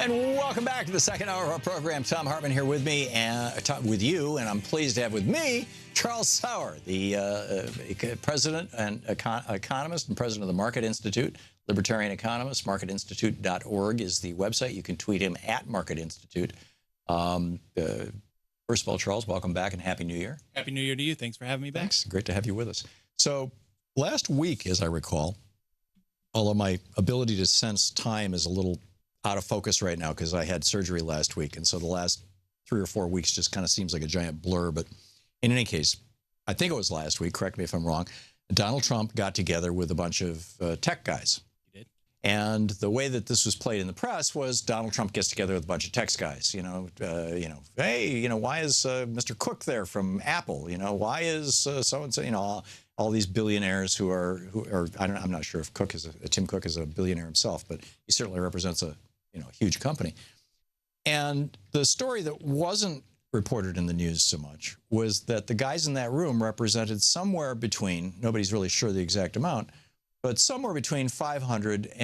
And welcome back to the second hour of our program. Thom Hartmann here with me and with you, and I'm pleased to have with me Charles Sauer, the president and economist and president of the Market Institute, Libertarian economist. MarketInstitute.org is the website. You can tweet him at Market Institute. First of all, Charles, welcome back and Happy New Year. Happy New Year to you. Thanks for having me back. Thanks. Great to have you with us. So last week, as I recall, although my ability to sense time is a little out of focus right now because I had surgery last week, and so the last 3 or 4 weeks just kind of seems like a giant blur. But in any case, I think it was last week, correct me if I'm wrong, Donald Trump got together with a bunch of tech guys. He did. And the way that this was played in the press was Donald Trump gets together with a bunch of tech guys. Hey, why is Mr. Cook there from Apple? Why is so-and-so, all these billionaires who are I'm not sure if Tim Cook is a billionaire himself, but he certainly represents a huge company. And the story that wasn't reported in the news so much was that the guys in that room represented somewhere between, nobody's really sure the exact amount, but somewhere between 500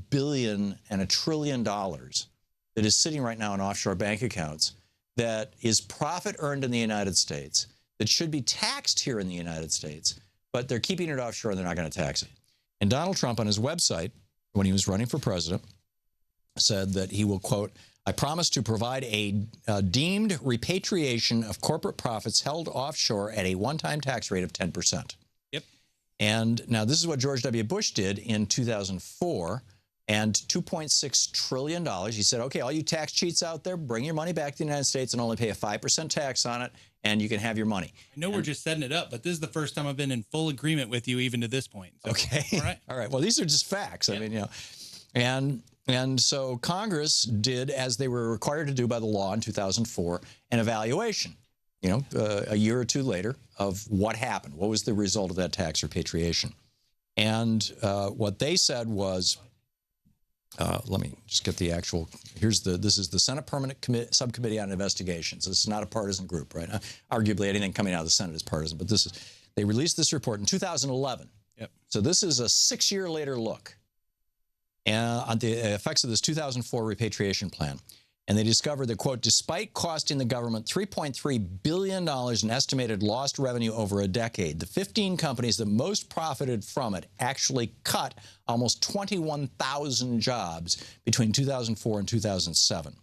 billion and $1 trillion that is sitting right now in offshore bank accounts that is profit earned in the United States that should be taxed here in the United States, but they're keeping it offshore and they're not going to tax it. And Donald Trump on his website, when he was running for president, said that he will, quote, "I promise to provide a deemed repatriation of corporate profits held offshore at a one-time tax rate of 10%. Yep. And now this is what George W. Bush did in 2004, and $2.6 trillion. He said, okay, all you tax cheats out there, bring your money back to the United States and only pay a 5% tax on it, and you can have your money. I know we're just setting it up, but this is the first time I've been in full agreement with you even to this point. So, okay. All right. All right. Well, these are just facts. Yeah. I mean, and so Congress did, as they were required to do by the law in 2004, an evaluation, a year or two later of what happened. What was the result of that tax repatriation? And what they said was, let me just get the actual, this is the Senate Permanent Subcommittee on Investigations. This is not a partisan group, right? Arguably anything coming out of the Senate is partisan, but they released this report in 2011. Yep. So this is a 6-year later look on the effects of this 2004 repatriation plan. And they discovered that, quote, despite costing the government $3.3 billion in estimated lost revenue over a decade, the 15 companies that most profited from it actually cut almost 21,000 jobs between 2004 and 2007.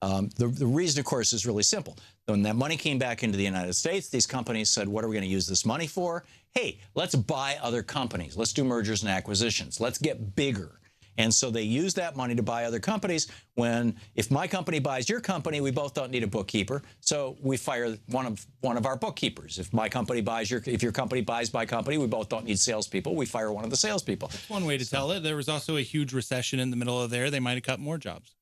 The reason, of course, is really simple. When that money came back into the United States, these companies said, what are we going to use this money for? Hey, let's buy other companies. Let's do mergers and acquisitions. Let's get bigger. And so they use that money to buy other companies. If my company buys your company, we both don't need a bookkeeper. So we fire one of our bookkeepers. If my company buys if your company buys my company, we both don't need salespeople. We fire one of the salespeople. That's one way to tell it. There was also a huge recession in the middle of there. They might have cut more jobs.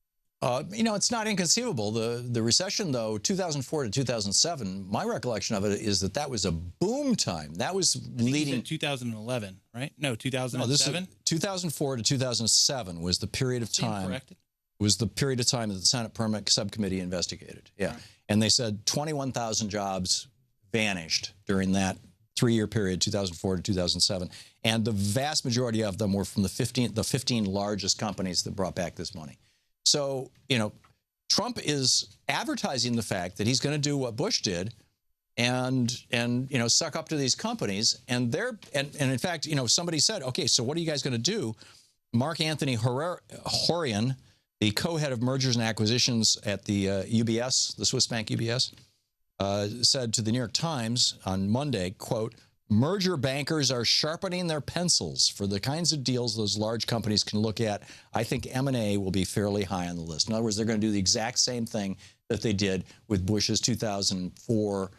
It's not inconceivable. The recession, though, 2004 to 2007, my recollection of it is that was a boom time. That was leading 2011, right? No, 2007. No, 2004 to 2007 was the period of time. Corrected. Was the period of time that the Senate Permanent Subcommittee investigated. Yeah, right. And they said 21,000 jobs vanished during that 3-year period, 2004 to 2007, and the vast majority of them were from the 15 largest companies that brought back this money. So, Trump is advertising the fact that he's going to do what Bush did and suck up to these companies. And in fact, somebody said, okay, so what are you guys going to do? Mark Anthony Horian, the co-head of mergers and acquisitions at the UBS, the Swiss bank UBS, said to the New York Times on Monday, quote, merger bankers are sharpening their pencils for the kinds of deals those large companies can look at. I think M&A will be fairly high on the list. In other words, they're going to do the exact same thing that they did with Bush's 2004,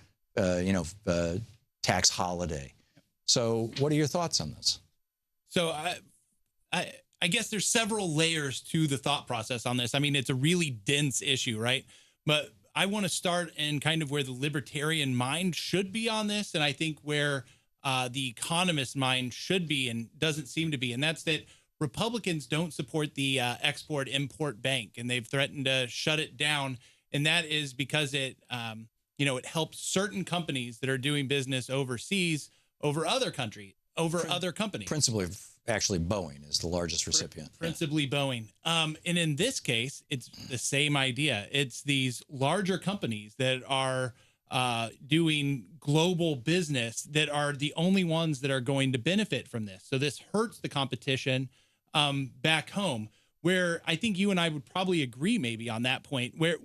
tax holiday. So what are your thoughts on this? So I guess there's several layers to the thought process on this. I mean, it's a really dense issue, right? But I want to start in kind of where the libertarian mind should be on this, and I think where the economist mind should be and doesn't seem to be, and that's that Republicans don't support the Export-Import Bank, and they've threatened to shut it down, and that is because it helps certain companies that are doing business overseas over other companies. Principally actually Boeing is the largest recipient. Principally Boeing. And in this case, it's the same idea. It's these larger companies that are doing global business that are the only ones that are going to benefit from this. So this hurts the competition back home, where I think you and I would probably agree maybe on that point. Where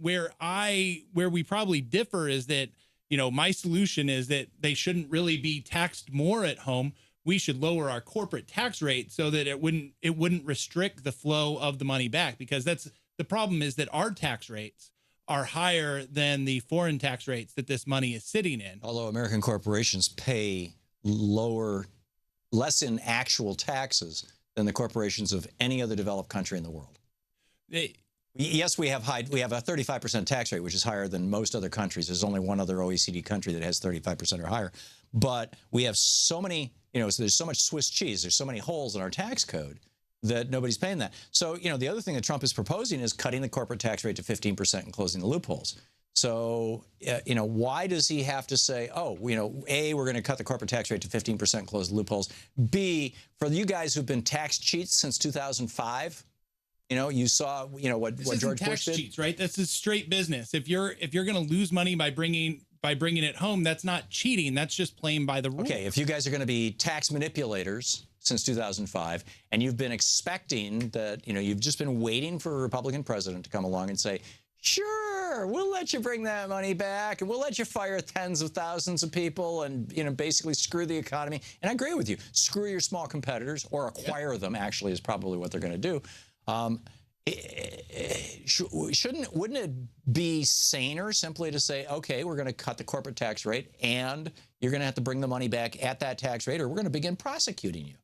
we probably differ is that, you know, my solution is that they shouldn't really be taxed more at home. We should lower our corporate tax rate so that it wouldn't restrict the flow of the money back, because that's the problem, is that our tax rates are higher than the foreign tax rates that this money is sitting in. Although American corporations pay less in actual taxes than the corporations of any other developed country in the world. Yes, we have a 35% tax rate, which is higher than most other countries. There's only one other OECD country that has 35% or higher. But we have so many, so there's so much Swiss cheese, there's so many holes in our tax code that nobody's paying that. So, the other thing that Trump is proposing is cutting the corporate tax rate to 15% and closing the loopholes. So, why does he have to say, A, we're going to cut the corporate tax rate to 15%, close the loopholes. B, for you guys who've been tax cheats since 2005, you saw, what George Bush did. Cheats, right? That's a straight business. If you're going to lose money by bringing it home, that's not cheating. That's just playing by the rules. Okay, if you guys are going to be tax manipulators since 2005, and you've been expecting that, you've just been waiting for a Republican president to come along and say, sure, we'll let you bring that money back, and we'll let you fire tens of thousands of people and, basically screw the economy. And I agree with you. Screw your small competitors, or acquire them, actually, is probably what they're going to do. Wouldn't it be saner simply to say, okay, we're going to cut the corporate tax rate, and you're going to have to bring the money back at that tax rate, or we're going to begin prosecuting you?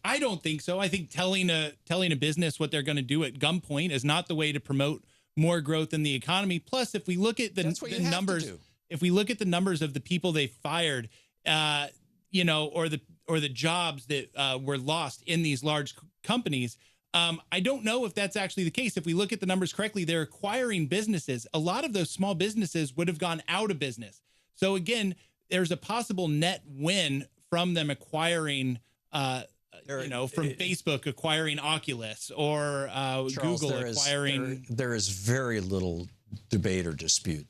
I don't think so. I think telling a business what they're going to do at gunpoint is not the way to promote more growth in the economy. Plus, if we look at the numbers, if we look at the numbers of the people they fired, or the jobs that were lost in these large companies, I don't know if that's actually the case. If we look at the numbers correctly, they're acquiring businesses. A lot of those small businesses would have gone out of business. So again, there's a possible net win from them acquiring, from Facebook acquiring Oculus, or Charles, Google acquiring. There is very little debate or dispute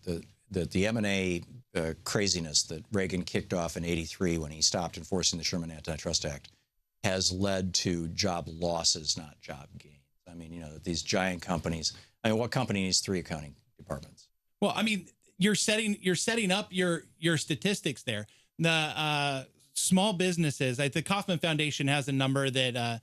that the M&A craziness that Reagan kicked off in '83 when he stopped enforcing the Sherman Antitrust Act has led to job losses, not job gains. I mean, these giant companies. I mean, what company needs 3 accounting departments? Well, I mean, you're setting up your statistics there. The small businesses, the Kauffman Foundation has a number that I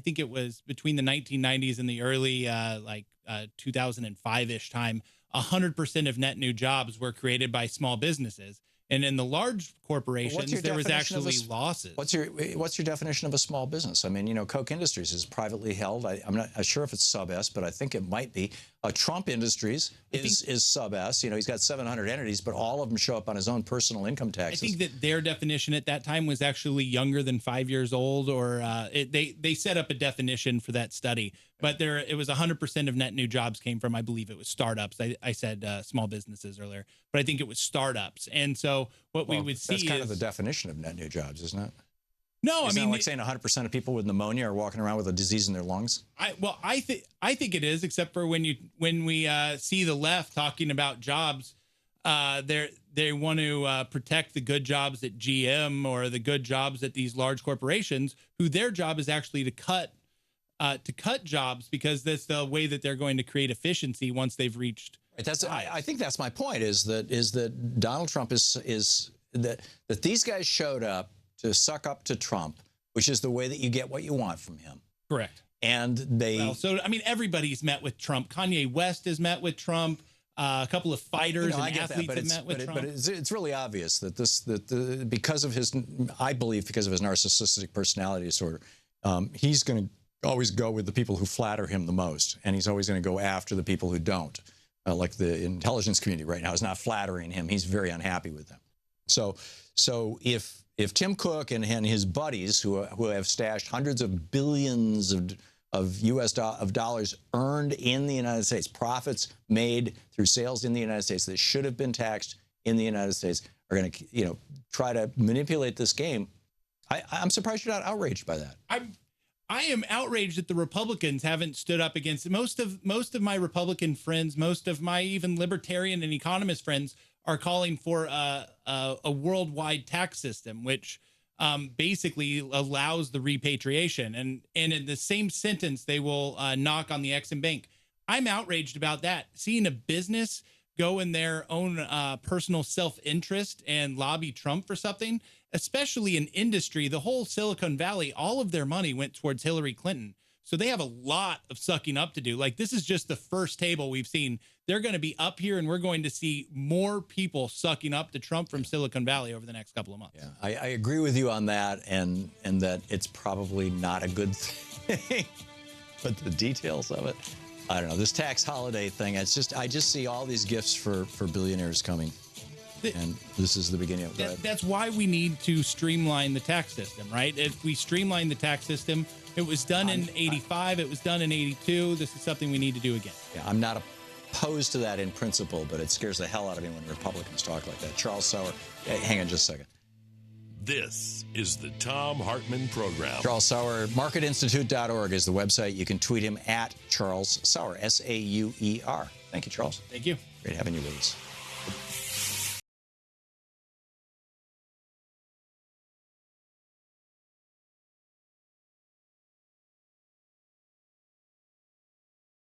think it was between the 1990s and the early 2005-ish time, 100% of net new jobs were created by small businesses. And in the large corporations, there was actually losses. What's your definition of a small business? I mean, Koch Industries is privately held. I'm not sure if it's sub-S, but I think it might be. Trump Industries is sub-S. He's got 700 entities, but all of them show up on his own personal income taxes. I think that their definition at that time was actually younger than 5 years old, or they set up a definition for that study. But it was 100% of net new jobs came from, I believe it was startups. I said small businesses earlier, but I think it was startups. And so what we would see is kind of the definition of net new jobs, isn't it? No, Isn't it like saying 100% of people with pneumonia are walking around with a disease in their lungs? I think it is, except for when we see the left talking about jobs, they want to protect the good jobs at GM or the good jobs at these large corporations, who their job is actually to cut jobs, because that's the way that they're going to create efficiency once they've reached. I think that's my point. Is that Donald Trump is that these guys showed up to suck up to Trump, which is the way that you get what you want from him. Correct. And everybody's met with Trump. Kanye West has met with Trump. A couple of fighters and athletes have met with Trump. But it's really obvious that because of his narcissistic personality disorder, he's going to always go with the people who flatter him the most, and he's always going to go after the people who don't. Like the intelligence community right now is not flattering him. He's very unhappy with them. So if Tim Cook and his buddies who have stashed hundreds of billions of U.S. dollars earned in the United States, profits made through sales in the United States that should have been taxed in the United States, are going to try to manipulate this game, I'm surprised you're not outraged by that. I am outraged that the Republicans haven't stood up against it. Most of my Republican friends, most of my even libertarian and economist friends are calling for a worldwide tax system, which basically allows the repatriation. And in the same sentence, they will knock on the Exim Bank. I'm outraged about that. Seeing a business go in their own personal self-interest and lobby Trump for something, especially in industry, the whole Silicon Valley, all of their money went towards Hillary Clinton. So they have a lot of sucking up to do. Like, this is just the first table we've seen. They're going to be up here, and we're going to see more people sucking up to Trump from Silicon Valley over the next couple of months. Yeah, I agree with you on that, and that it's probably not a good thing. But the details of it, I don't know. This tax holiday thing, I just see all these gifts for billionaires coming. And this is the beginning of it. That's why we need to streamline the tax system, right? If we streamline the tax system, it was done in 85, it was done in 82. This is something we need to do again. Yeah, I'm not opposed to that in principle, but it scares the hell out of me when Republicans talk like that. Charles Sauer, hang on just a second. This is the Thom Hartmann Program. Charles Sauer, marketinstitute.org is the website. You can tweet him at Charles Sauer, Sauer. Thank you, Charles. Thank you. Great having you with us.